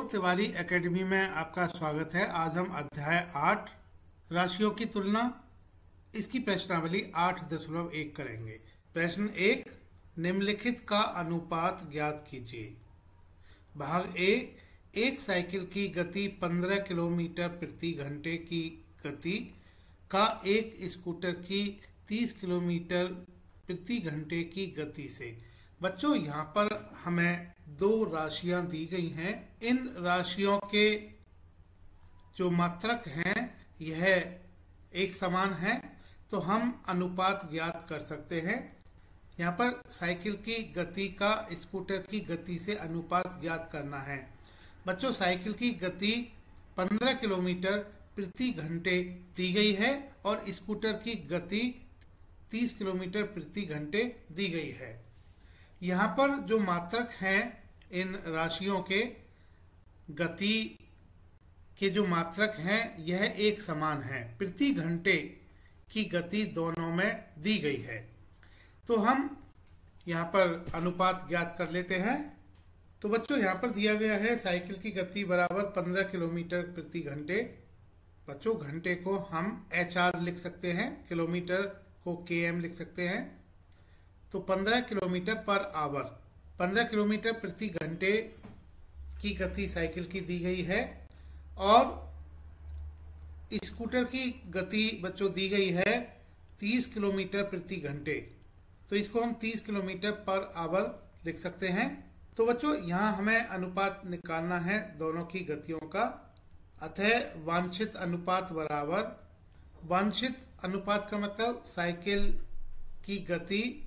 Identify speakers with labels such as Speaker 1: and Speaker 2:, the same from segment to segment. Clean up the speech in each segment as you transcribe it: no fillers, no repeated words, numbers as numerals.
Speaker 1: Tiwari academy में आपका स्वागत है। आज हम अध्याय 8 राशियों की तुलना इसकी प्रश्नावली 8.1 करेंगे। प्रश्न 1, निम्नलिखित का अनुपात ज्ञात कीजिए। भाग ए, एक साइकिल की गति 15 किलोमीटर प्रति घंटे की गति का एक स्कूटर की 30 किलोमीटर प्रति घंटे की गति से। बच्चों, यहाँ पर हमें दो राशियां दी गई हैं। इन राशियों के जो मात्रक हैं यह एक समान है, तो हम अनुपात ज्ञात कर सकते हैं। यहाँ पर साइकिल की गति का स्कूटर की गति से अनुपात ज्ञात करना है। बच्चों, साइकिल की गति 15 किलोमीटर प्रति घंटे दी गई है और स्कूटर की गति 30 किलोमीटर प्रति घंटे दी गई है। यहाँ पर जो मात्रक हैं इन राशियों के गति के जो मात्रक हैं यह एक समान है। प्रति घंटे की गति दोनों में दी गई है, तो हम यहाँ पर अनुपात ज्ञात कर लेते हैं। तो बच्चों, यहाँ पर दिया गया है साइकिल की गति बराबर 15 किलोमीटर प्रति घंटे। बच्चों, घंटे को हम HR लिख सकते हैं, किलोमीटर को KM लिख सकते हैं। तो 15 किलोमीटर पर आवर, 15 किलोमीटर प्रति घंटे की गति साइकिल की दी गई है और स्कूटर की गति बच्चों दी गई है 30 किलोमीटर प्रति घंटे। तो इसको हम 30 किलोमीटर पर आवर लिख सकते हैं। तो बच्चों, यहाँ हमें अनुपात निकालना है दोनों की गतियों का। अतः वांछित अनुपात बराबर, वांछित अनुपात का मतलब साइकिल की गति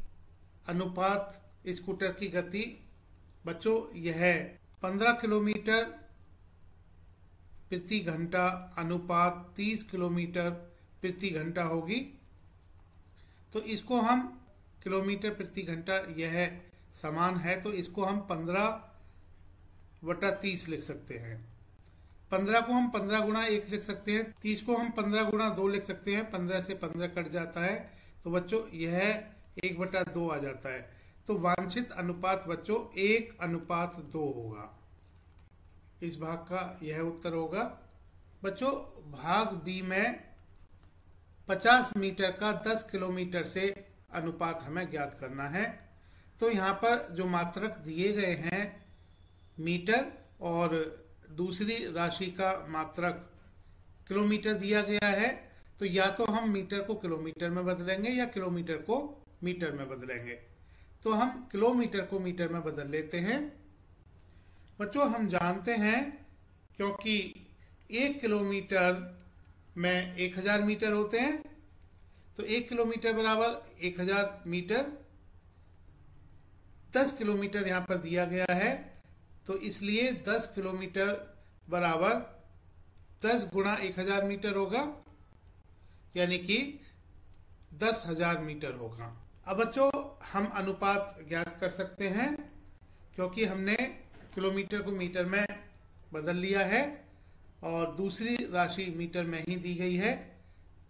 Speaker 1: अनुपात स्कूटर की गति। बच्चों, यह 15 किलोमीटर प्रति घंटा अनुपात 30 किलोमीटर प्रति घंटा होगी। तो इसको हम किलोमीटर प्रति घंटा, यह समान है, तो इसको हम 15/30 लिख सकते हैं। 15 को हम 15 गुणा 1 लिख सकते हैं। 30 को हम 15 गुणा 2 लिख सकते हैं। 15 से 15 कट जाता है, तो बच्चों यह 1/2 आ जाता है। तो वांछित अनुपात बच्चों 1:2 होगा। इस भाग का यह उत्तर होगा। बच्चों, भाग बी में 50 मीटर का 10 किलोमीटर से अनुपात हमें ज्ञात करना है। तो यहाँ पर जो मात्रक दिए गए हैं मीटर और दूसरी राशि का मात्रक किलोमीटर दिया गया है, तो या तो हम मीटर को किलोमीटर में बदलेंगे या किलोमीटर को मीटर में बदलेंगे। तो हम किलोमीटर को मीटर में बदल लेते हैं। बच्चों, हम जानते हैं क्योंकि 1 किलोमीटर में 1000 मीटर होते हैं, तो 1 किलोमीटर बराबर 1000 मीटर। 10 किलोमीटर यहाँ पर दिया गया है, तो इसलिए 10 किलोमीटर बराबर 10 गुणा 1000 मीटर होगा, यानी कि 10,000 मीटर होगा। अब बच्चों, हम अनुपात ज्ञात कर सकते हैं क्योंकि हमने किलोमीटर को मीटर में बदल लिया है और दूसरी राशि मीटर में ही दी गई है।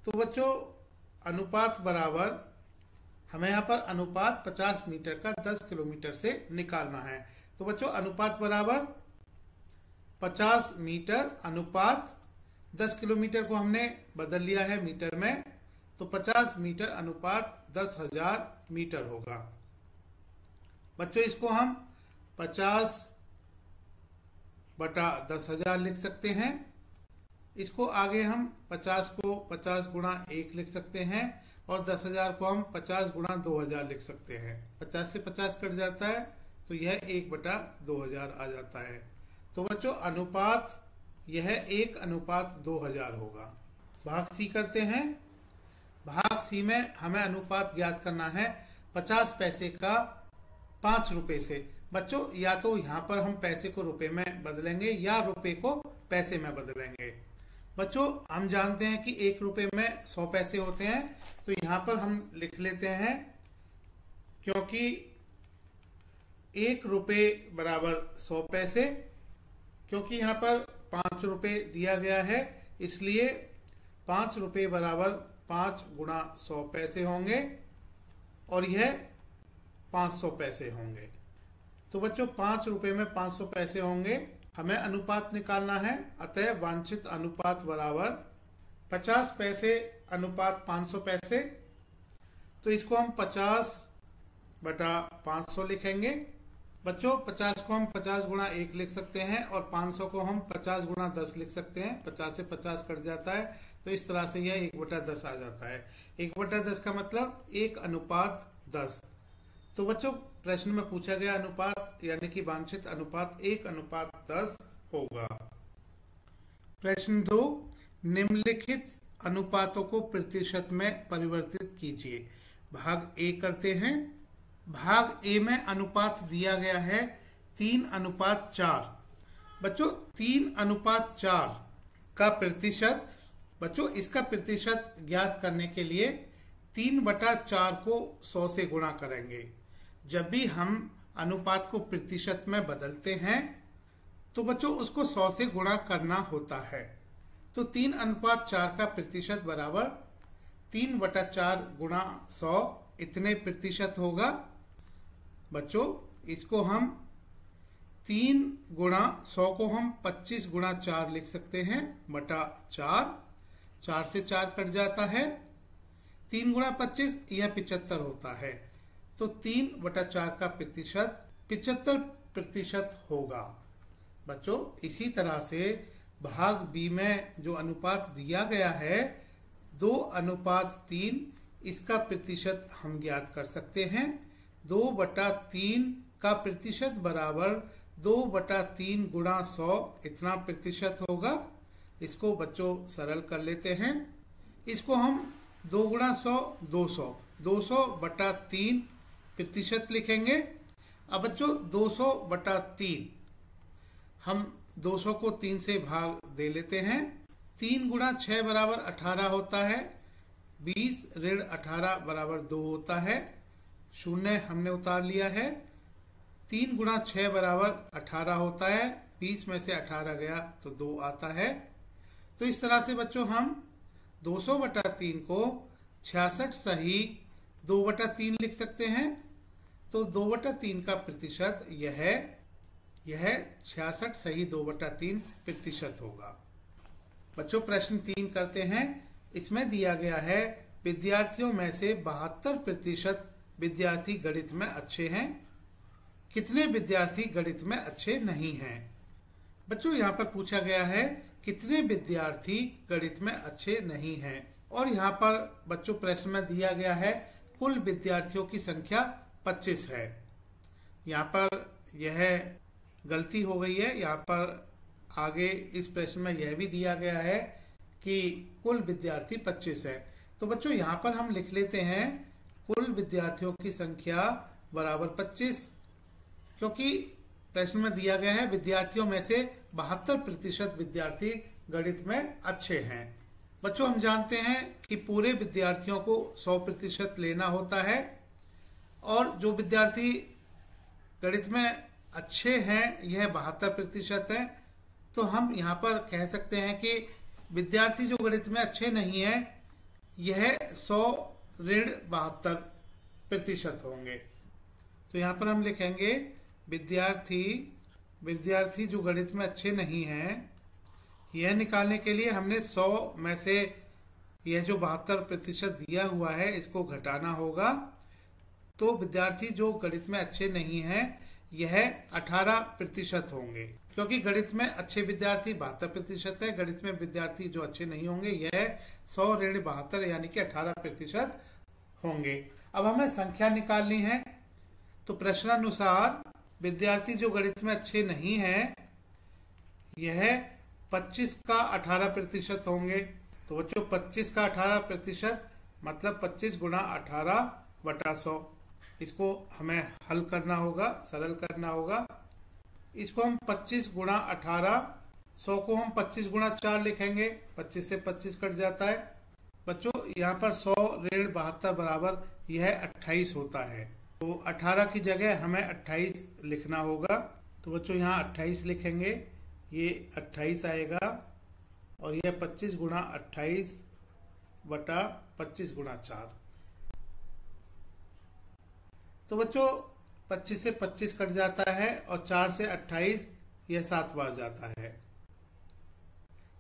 Speaker 1: तो बच्चों, अनुपात बराबर, हमें यहाँ पर अनुपात 50 मीटर का 10 किलोमीटर से निकालना है। तो बच्चों, अनुपात बराबर 50 मीटर अनुपात 10 किलोमीटर को हमने बदल लिया है मीटर में, तो 50 मीटर अनुपात 10,000 मीटर होगा। बच्चों, इसको हम 50/10,000 लिख सकते हैं। इसको आगे हम 50 को 50 गुणा 1 लिख सकते हैं और 10,000 को हम 50 गुणा 2000 लिख सकते हैं। 50 से 50 कट जाता है, तो यह 1/2000 आ जाता है। तो बच्चों, अनुपात यह 1:2000 होगा। भाग सी करते हैं। भाग सी में हमें अनुपात ज्ञात करना है 50 पैसे का 5 रुपए से। बच्चों, या तो यहाँ पर हम पैसे को रुपए में बदलेंगे या रुपए को पैसे में बदलेंगे। बच्चों, हम जानते हैं कि 1 रुपए में 100 पैसे होते हैं, तो यहाँ पर हम लिख लेते हैं, क्योंकि 1 रुपए बराबर 100 पैसे, क्योंकि यहाँ पर 5 रुपए दिया गया है, इसलिए 5 रुपए बराबर 5 गुणा 100 पैसे होंगे और यह 500 पैसे होंगे। तो बच्चों 5 रुपए में 500 पैसे होंगे। हमें अनुपात निकालना है, अतः वांछित अनुपात बराबर 50 पैसे अनुपात 500 पैसे। तो इसको हम 50/500 लिखेंगे। बच्चों 50 को हम 50 गुणा 1 लिख सकते हैं और 500 को हम 50 गुणा 10 लिख सकते हैं। 50 से 50 कट जाता है, तो इस तरह से यह 1/10 आ जाता है। 1/10 का मतलब 1:10। तो बच्चों प्रश्न में पूछा गया अनुपात यानी कि वांछित अनुपात 1:10 होगा। प्रश्न 2, निम्नलिखित अनुपातों को प्रतिशत में परिवर्तित कीजिए। भाग ए करते हैं। भाग ए में अनुपात दिया गया है 3:4। बच्चों 3:4 का प्रतिशत, बच्चों इसका प्रतिशत ज्ञात करने के लिए 3/4 को 100 से गुणा करेंगे। जब भी हम अनुपात को प्रतिशत में बदलते हैं तो बच्चों उसको 100 से गुणा करना होता है। तो 3:4 का प्रतिशत बराबर 3/4 गुणा 100 इतने प्रतिशत होगा। बच्चों इसको हम 3 गुणा 100 को हम 25 गुणा 4 लिख सकते हैं बटा 4। 4 से 4 कट जाता है। 3 गुणा 25 यह 75 होता है। तो 3/4 का प्रतिशत 75% होगा। बच्चों इसी तरह से भाग बी में जो अनुपात दिया गया है 2:3, इसका प्रतिशत हम ज्ञात कर सकते हैं। 2/3 का प्रतिशत बराबर 2/3 गुणा 100 इतना प्रतिशत होगा। इसको बच्चों सरल कर लेते हैं। इसको हम 2 गुणा 100 200, 200/3 प्रतिशत लिखेंगे। अब बच्चों 200/3 हम 200 को 3 से भाग दे लेते हैं। 3 गुणा 6 बराबर 18 होता है। 20 ऋण 18 बराबर 2 होता है। शून्य हमने उतार लिया है। 3 गुणा 6 बराबर 18 होता है। 20 में से 18 गया तो 2 आता है। तो इस तरह से बच्चों हम 200/3 को 66 सही 2/3 लिख सकते हैं। तो 2/3 का प्रतिशत यह 66 सही 2/3 प्रतिशत होगा। बच्चों प्रश्न 3 करते हैं। इसमें दिया गया है विद्यार्थियों में से 72% विद्यार्थी गणित में अच्छे हैं। कितने विद्यार्थी गणित में अच्छे नहीं हैं? बच्चों यहाँ पर पूछा गया है कितने विद्यार्थी गणित में अच्छे नहीं हैं, और यहाँ पर बच्चों प्रश्न में दिया गया है कुल विद्यार्थियों की संख्या 25 है। यहाँ पर यह गलती हो गई है। यहाँ पर आगे इस प्रश्न में यह भी दिया गया है कि कुल विद्यार्थी 25 है। तो बच्चों यहाँ पर हम लिख लेते हैं कुल विद्यार्थियों की संख्या बराबर 25, क्योंकि प्रश्न में दिया गया है विद्यार्थियों में से 72% विद्यार्थी गणित में अच्छे हैं। बच्चों हम जानते हैं कि पूरे विद्यार्थियों को 100% लेना होता है, और जो विद्यार्थी गणित में अच्छे हैं यह 72% है। तो हम यहाँ पर कह सकते हैं कि विद्यार्थी जो गणित में अच्छे नहीं है यह 100 ऋण 72% होंगे। तो यहाँ पर हम लिखेंगे विद्यार्थी जो गणित में अच्छे नहीं हैं, यह निकालने के लिए हमने 100 में से यह जो 72% दिया हुआ है इसको घटाना होगा। तो विद्यार्थी जो गणित में अच्छे नहीं हैं यह 18% होंगे, क्योंकि गणित में अच्छे विद्यार्थी 72% है। गणित में विद्यार्थी जो अच्छे नहीं होंगे यह 100 ऋण 72 यानी कि 18% होंगे। अब हमें संख्या निकालनी है। तो प्रश्नानुसार विद्यार्थी जो गणित में अच्छे नहीं हैं यह 25 का 18% होंगे। तो बच्चों 25 का 18% मतलब 25 गुणा 18/100। इसको हमें हल करना होगा, सरल करना होगा। इसको हम 25 गुणा 18, 100 को हम 25 गुणा 4 लिखेंगे। 25 से 25 कट जाता है। बच्चों यहाँ पर 100 ऋण 72 बराबर यह 28 होता है। तो 18 की जगह हमें 28 लिखना होगा। तो बच्चों यहाँ 28 लिखेंगे, ये 28 आएगा, और यह 25 गुणा 28 बटा 25 गुणा 4। तो बच्चों 25 से 25 कट जाता है और 4 से 28 यह 7 बार जाता है।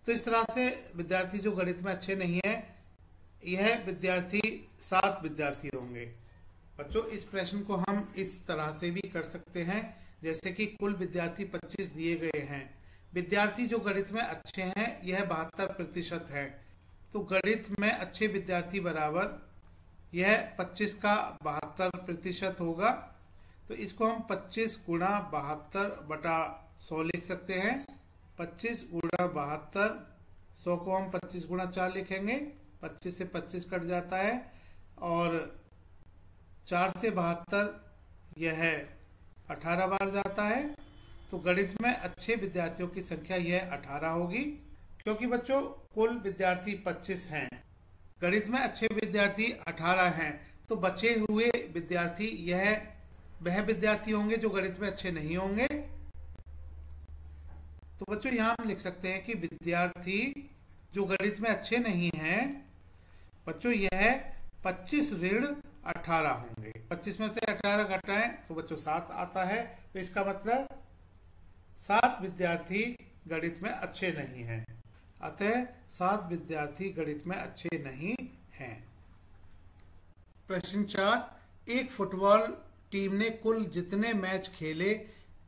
Speaker 1: तो इस तरह से विद्यार्थी जो गणित में अच्छे नहीं है, यह विद्यार्थी 7 विद्यार्थी होंगे। बच्चों इस प्रश्न को हम इस तरह से भी कर सकते हैं, जैसे कि कुल विद्यार्थी 25 दिए गए हैं, विद्यार्थी जो गणित में अच्छे हैं यह 72% है। तो गणित में अच्छे विद्यार्थी बराबर यह 25 का 72% होगा। तो इसको हम 25 गुणा 72 बटा 100 लिख सकते हैं। 25 गुणा 72, 100 को हम 25 गुणा 4 लिखेंगे, 25 से 25 कट जाता है और 4 से 72 यह 18 बार जाता है। तो गणित में अच्छे विद्यार्थियों की संख्या यह 18 होगी। क्योंकि बच्चों कुल विद्यार्थी 25 हैं, गणित में अच्छे विद्यार्थी 18 हैं, तो बचे हुए विद्यार्थी वह विद्यार्थी होंगे जो गणित में अच्छे नहीं होंगे। तो बच्चों यहाँ हम लिख सकते हैं कि विद्यार्थी जो गणित में अच्छे नहीं हैं, बच्चों यह 25 ऋण 18 होंगे। 25 में से 18 घटाएं तो बच्चों 7 आता है। तो इसका मतलब 7 विद्यार्थी गणित में अच्छे नहीं हैं। अतः 7 विद्यार्थी गणित में अच्छे नहीं हैं। प्रश्न 4, एक फुटबॉल टीम ने कुल जितने मैच खेले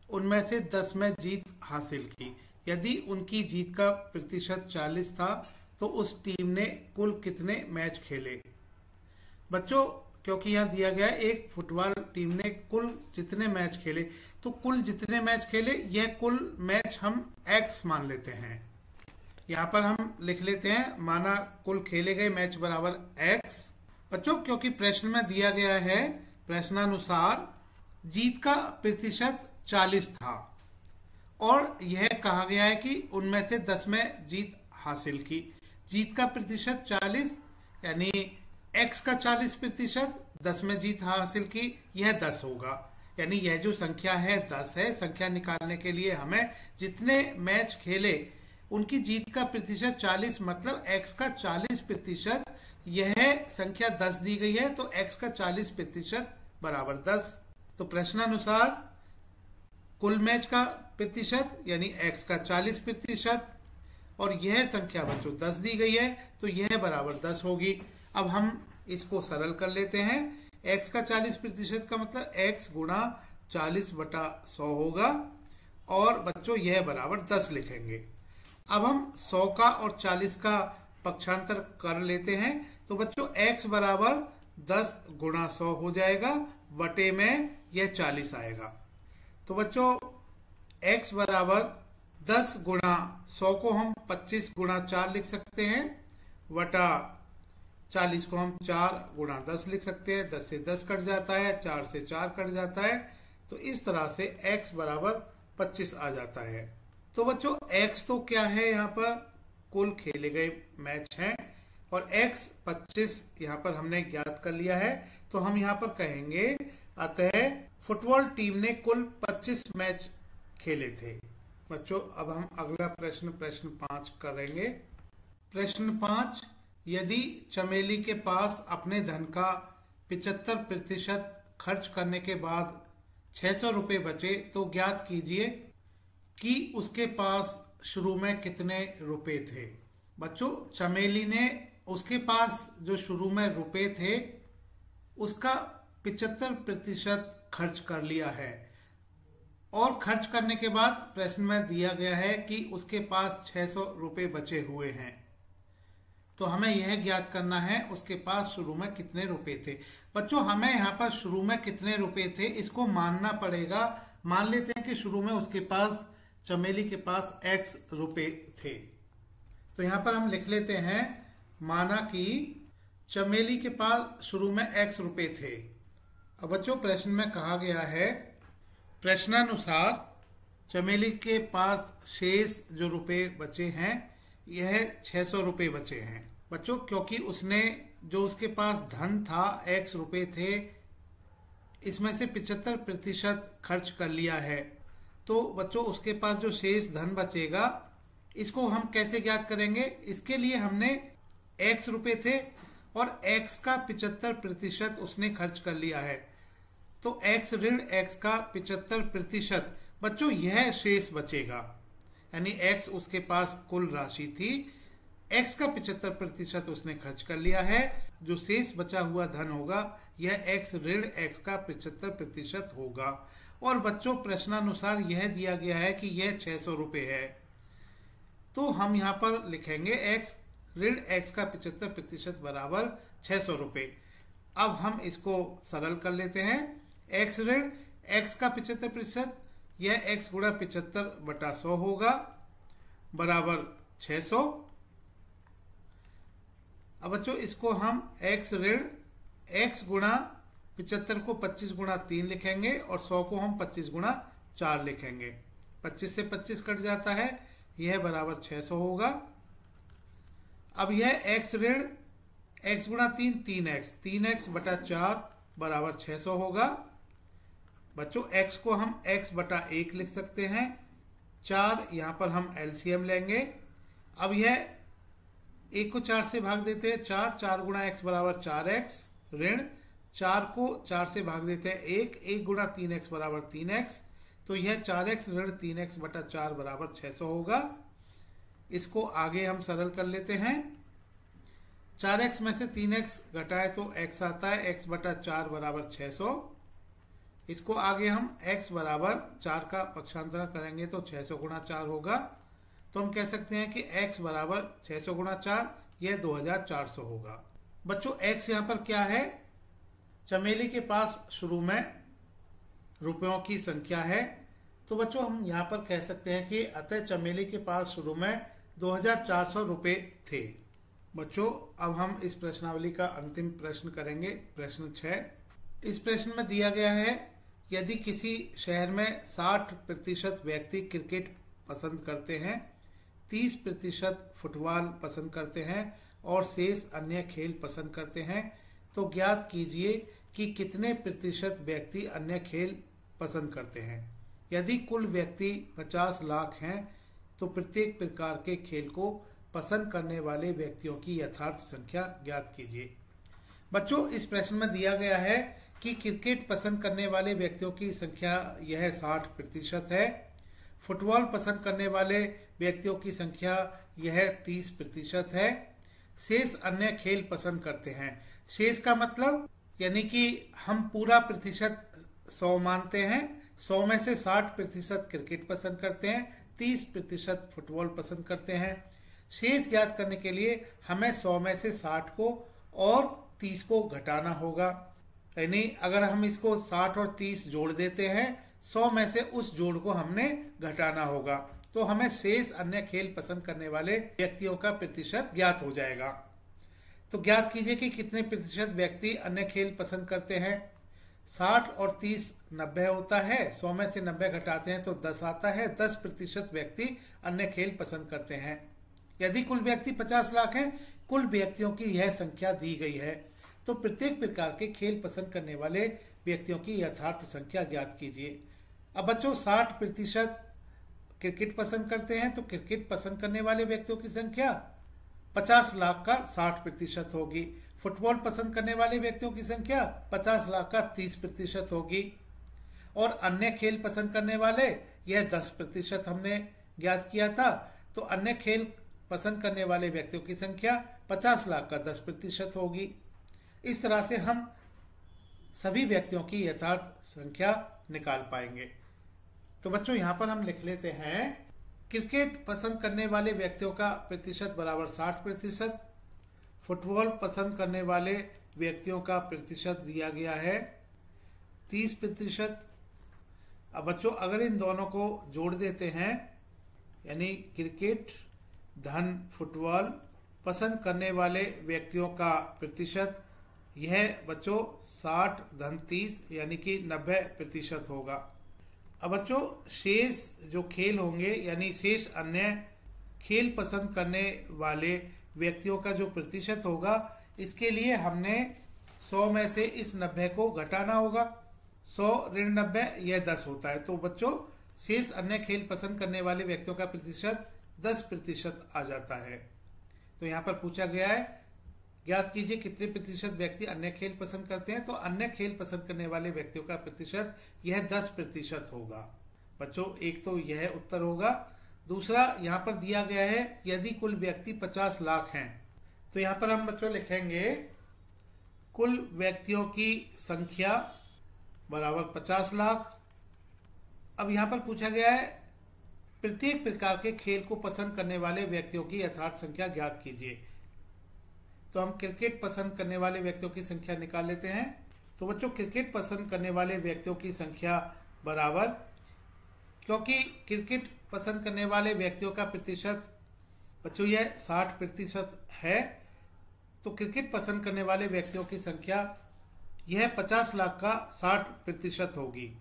Speaker 1: उनमें से 10 में जीत हासिल की। यदि उनकी जीत का प्रतिशत 40 था तो उस टीम ने कुल कितने मैच खेले। बच्चों क्योंकि यहाँ दिया गया एक फुटबॉल टीम ने कुल जितने मैच खेले, तो कुल जितने मैच खेले यह कुल मैच हम x मान लेते हैं। यहाँ पर हम लिख लेते हैं माना कुल खेले गए मैच बराबर x। बच्चों क्योंकि प्रश्न में दिया गया है प्रश्नानुसार जीत का प्रतिशत 40 था और यह कहा गया है कि उनमें से 10 में जीत हासिल की। जीत का प्रतिशत 40 यानी x का 40%, 10 में जीत हासिल की, यह 10 होगा। यानी यह जो संख्या है 10 है। संख्या निकालने के लिए हमें जितने मैच खेले उनकी जीत का प्रतिशत 40 मतलब x का 40%, यह संख्या 10 दी गई है तो x का 40% बराबर 10। तो प्रश्नानुसार कुल मैच का प्रतिशत यानी x का 40% और यह संख्या बच्चों 10 दी गई है तो यह बराबर 10 होगी। अब हम इसको सरल कर लेते हैं। x का 40% का मतलब x गुणा 40 बटा 100 होगा और बच्चों यह बराबर 10 लिखेंगे। अब हम 100 का और 40 का पक्षांतर कर लेते हैं। तो बच्चों x बराबर 10 गुणा 100 हो जाएगा, बटे में यह 40 आएगा। तो बच्चों x बराबर 10 गुणा 100 को हम 25 गुणा 4 लिख सकते हैं, बटा 40 को हम 4 गुणा 10 लिख सकते हैं। 10 से 10 कट जाता है, 4 से 4 कट जाता है। तो इस तरह से x बराबर 25 आ जाता है। तो बच्चों x तो क्या है, यहाँ पर कुल खेले गए मैच हैं और x 25 यहाँ पर हमने ज्ञात कर लिया है। तो हम यहाँ पर कहेंगे अतः फुटबॉल टीम ने कुल 25 मैच खेले थे। बच्चों अब हम अगला प्रश्न 5 करेंगे। प्रश्न 5, यदि चमेली के पास अपने धन का 75% खर्च करने के बाद 600 रुपये बचे तो ज्ञात कीजिए कि उसके पास शुरू में कितने रुपए थे। बच्चों चमेली ने उसके पास जो शुरू में रुपए थे उसका 75% खर्च कर लिया है और खर्च करने के बाद प्रश्न में दिया गया है कि उसके पास 600 रुपये बचे हुए हैं। तो हमें यह ज्ञात करना है उसके पास शुरू में कितने रुपए थे। बच्चों हमें यहाँ पर शुरू में कितने रुपए थे इसको मानना पड़ेगा। मान लेते हैं कि शुरू में उसके पास चमेली के पास x रुपए थे। तो यहाँ पर हम लिख लेते हैं माना कि चमेली के पास शुरू में x रुपए थे। अब बच्चों प्रश्न में कहा गया है प्रश्नानुसार चमेली के पास शेष जो रुपए बचे हैं यह 600 रुपये बचे हैं। बच्चों क्योंकि उसने जो उसके पास धन था x रुपये थे इसमें से 75% खर्च कर लिया है। तो बच्चों उसके पास जो शेष धन बचेगा इसको हम कैसे ज्ञात करेंगे। इसके लिए हमने x रुपये थे और x का 75% उसने खर्च कर लिया है। तो x ऋण x का 75% बच्चों यह शेष बचेगा, यानी x उसके पास कुल राशि थी, x का 75% उसने खर्च कर लिया है, जो शेष बचा हुआ धन होगा यह x ऋण x का 75% होगा। और बच्चों प्रश्नानुसार यह दिया गया है कि यह 600 रुपये है, तो हम यहाँ पर लिखेंगे x ऋण x का 75% बराबर 600 रुपये। अब हम इसको सरल कर लेते हैं। x ऋण x का 75%, यह x गुणा 75/100 होगा बराबर 600। अब बच्चों इसको हम x ऋण x गुणा 75 को 25 गुणा 3 लिखेंगे और 100 को हम 25 गुणा 4 लिखेंगे। 25 से 25 कट जाता है, यह बराबर 600 होगा। अब यह x ऋण x गुणा 3 3x 3x/4 बराबर 600 होगा। बच्चों x को हम x/1 लिख सकते हैं। 4 यहाँ पर हम एलसीएम लेंगे। अब यह 1 को 4 से भाग देते हैं, 4 4 गुणा x बराबर 4x ऋण 4 को 4 से भाग देते हैं 1 1 गुणा 3x बराबर 3x, तो यह 4x ऋण 3x/4 बराबर 600 होगा। इसको आगे हम सरल कर लेते हैं। 4x में से 3x घटाए तो x आता है, x/4 बराबर 600। इसको आगे हम x बराबर 4 का पक्षांतरण करेंगे तो 600 गुणा 4 होगा, तो हम कह सकते हैं कि x बराबर 600 गुणा 4, यह 2400 होगा। बच्चों x यहाँ पर क्या है? चमेली के पास शुरू में रुपयों की संख्या है, तो बच्चों हम यहाँ पर कह सकते हैं कि अतः चमेली के पास शुरू में 2400 रुपये थे। बच्चों अब हम इस प्रश्नावली का अंतिम प्रश्न करेंगे, प्रश्न 6। इस प्रश्न में दिया गया है, यदि किसी शहर में 60% व्यक्ति क्रिकेट पसंद करते हैं, 30% फुटबॉल पसंद करते हैं और शेष अन्य खेल पसंद करते हैं, तो ज्ञात कीजिए कि कितने प्रतिशत व्यक्ति अन्य खेल पसंद करते हैं। यदि कुल व्यक्ति 50 लाख हैं तो प्रत्येक प्रकार के खेल को पसंद करने वाले व्यक्तियों की यथार्थ संख्या ज्ञात कीजिए। बच्चों इस प्रश्न में दिया गया है कि क्रिकेट पसंद करने वाले व्यक्तियों की संख्या यह 60% है, फुटबॉल पसंद करने वाले व्यक्तियों की संख्या यह 30% है, शेष अन्य खेल पसंद करते हैं। शेष का मतलब यानी कि हम पूरा प्रतिशत 100 मानते हैं, 100 में से 60% क्रिकेट पसंद करते हैं, 30% फुटबॉल पसंद करते हैं। शेष ज्ञात करने के लिए हमें 100 में से 60 को और 30 को घटाना होगा, यानी अगर हम इसको 60 और 30 जोड़ देते हैं, 100 में से उस जोड़ को हमने घटाना होगा, तो हमें शेष अन्य खेल पसंद करने वाले व्यक्तियों का प्रतिशत ज्ञात हो जाएगा। तो ज्ञात कीजिए कि कितने प्रतिशत व्यक्ति अन्य खेल पसंद करते हैं। 60 और 30 90 होता है, 100 में से 90 घटाते हैं तो 10 आता है। 10% व्यक्ति अन्य खेल पसंद करते हैं। यदि कुल व्यक्ति 50 लाख हैं, कुल व्यक्तियों की यह संख्या दी गई है, तो प्रत्येक प्रकार के खेल पसंद करने वाले व्यक्तियों की यथार्थ संख्या ज्ञात कीजिए। अब बच्चों 60% क्रिकेट पसंद करते हैं, तो क्रिकेट पसंद करने वाले व्यक्तियों की संख्या 50 लाख का 60% होगी। फुटबॉल पसंद करने वाले व्यक्तियों की संख्या 50 लाख का 30% होगी। और अन्य खेल पसंद करने वाले यह 10% हमने ज्ञात किया था, तो अन्य खेल पसंद करने वाले व्यक्तियों की संख्या 50 लाख का 10% होगी। इस तरह से हम सभी व्यक्तियों की यथार्थ संख्या निकाल पाएंगे। तो बच्चों यहाँ पर हम लिख लेते हैं, क्रिकेट पसंद करने वाले व्यक्तियों का प्रतिशत बराबर 60%, फुटबॉल पसंद करने वाले व्यक्तियों का प्रतिशत दिया गया है 30%। अब बच्चों अगर इन दोनों को जोड़ देते हैं, यानी क्रिकेट धन फुटबॉल पसंद करने वाले व्यक्तियों का प्रतिशत, यह बच्चों 60 धन 30 यानी कि 90% होगा। अब बच्चों शेष जो खेल होंगे, यानी शेष अन्य खेल पसंद करने वाले व्यक्तियों का जो प्रतिशत होगा, इसके लिए हमने 100 में से इस 90 को घटाना होगा। 100 ऋण 90 यह 10 होता है, तो बच्चों शेष अन्य खेल पसंद करने वाले व्यक्तियों का प्रतिशत 10% आ जाता है। तो यहाँ पर पूछा गया है, ज्ञात कीजिए कितने प्रतिशत व्यक्ति अन्य खेल पसंद करते हैं, तो अन्य खेल पसंद करने वाले व्यक्तियों का प्रतिशत यह 10% होगा। बच्चों एक तो यह उत्तर होगा। दूसरा यहाँ पर दिया गया है यदि कुल व्यक्ति 50 लाख हैं, तो यहाँ पर हम बच्चों लिखेंगे कुल व्यक्तियों की संख्या बराबर 50 लाख। अब यहाँ पर पूछा गया है प्रत्येक प्रकार के खेल को पसंद करने वाले व्यक्तियों की यथार्थ संख्या ज्ञात कीजिए। तो हम क्रिकेट पसंद करने वाले व्यक्तियों की संख्या निकाल लेते हैं। तो बच्चों क्रिकेट पसंद करने वाले व्यक्तियों की संख्या बराबर, क्योंकि क्रिकेट पसंद करने वाले व्यक्तियों का प्रतिशत बच्चों यह 60% है, तो क्रिकेट पसंद करने वाले व्यक्तियों की संख्या यह 50 लाख का 60% होगी।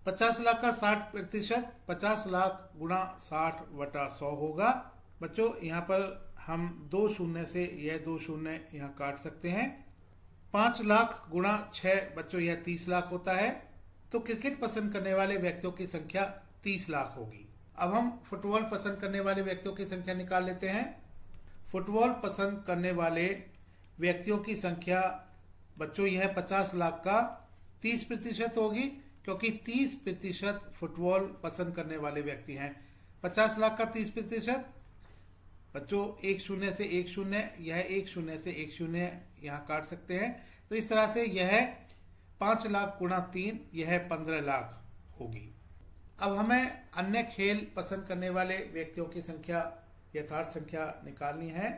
Speaker 1: 50 लाख का 60%, 50 लाख गुणा 60/100 होगा। बच्चों यहाँ पर हम 2 शून्य से यह 2 शून्य यहाँ काट सकते हैं। 5 लाख गुणा 6 बच्चों यह 30 लाख होता है। तो क्रिकेट पसंद करने वाले व्यक्तियों की संख्या 30 लाख होगी। अब हम फुटबॉल पसंद करने वाले व्यक्तियों की संख्या निकाल लेते हैं। फुटबॉल पसंद करने वाले व्यक्तियों की संख्या बच्चों यह 50 लाख का 30% होगी, क्योंकि 30% फुटबॉल पसंद करने वाले व्यक्ति हैं। 50 लाख का 30% बच्चों 1 शून्य से 1 शून्य, यह 1 शून्य से 1 शून्य यहाँ काट सकते हैं। तो इस तरह से यह 5 लाख गुणा 3 यह 15 लाख होगी। अब हमें अन्य खेल पसंद करने वाले व्यक्तियों की संख्या यथार्थ संख्या निकालनी है।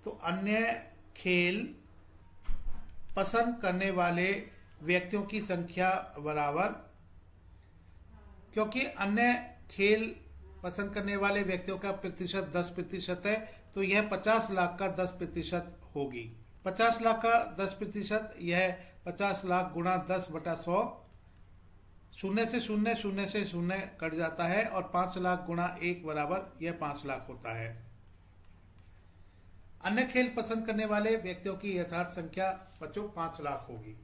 Speaker 1: तो अन्य खेल पसंद करने वाले व्यक्तियों की संख्या बराबर, क्योंकि अन्य खेल पसंद करने वाले व्यक्तियों का प्रतिशत 10% है, तो यह 50 लाख का 10% होगी। 50 लाख का 10% यह 50 लाख गुणा 10/100, शून्य से शून्य, शून्य से शून्य कट जाता है, और 5 लाख गुणा 1 बराबर यह 5 लाख होता है। अन्य खेल पसंद करने वाले व्यक्तियों की यथार्थ संख्या बच्चों 5 लाख होगी।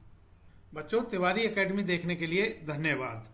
Speaker 1: बच्चों तिवारी एकेडमी देखने के लिए धन्यवाद।